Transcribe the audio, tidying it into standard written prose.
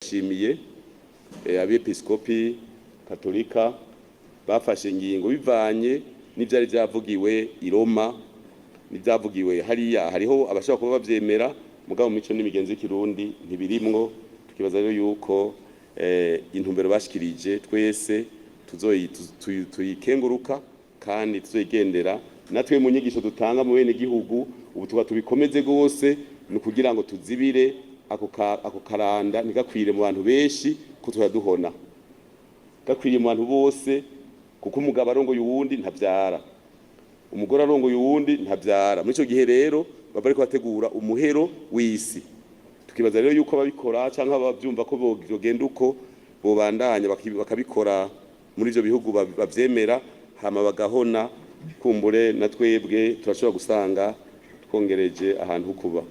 turashimiye abepiskopi katolika bafashe ingingo bivanye n'ivyari vyavugiwe i Roma n'ivyavugiwe hariya. Hariho abashaka kuba bavyemera mugabo mico n'imigenzo y'ikirundi ntibirimwo. Tukibaza rero yuko intumbero bashikirije twese tuyikenguruka kandi tuzoyigendera. Natwe mu nyigisho dutanga mu bene gihugu ubu tuba tubikomeze gose ni kugira ngo tuzibire ako karanda ntigakwire mu bantu benshi ko turaduhona, gakwiriye mu bantu bose, kuko umugabo arongoye uwundi ntavyara, umugore arongoye uwundi ntavyara. Muri ico gihe rero baba bariko bategura umuhero w'isi. Tukibaza rero yuko ababikora canke abavyumva ko bogenda uko bobandanya bakabikora muri ivyo bihugu bavyemera hama bagahona, kumbure na twebwe turashobora gusanga twongereje ahantu ho kuba.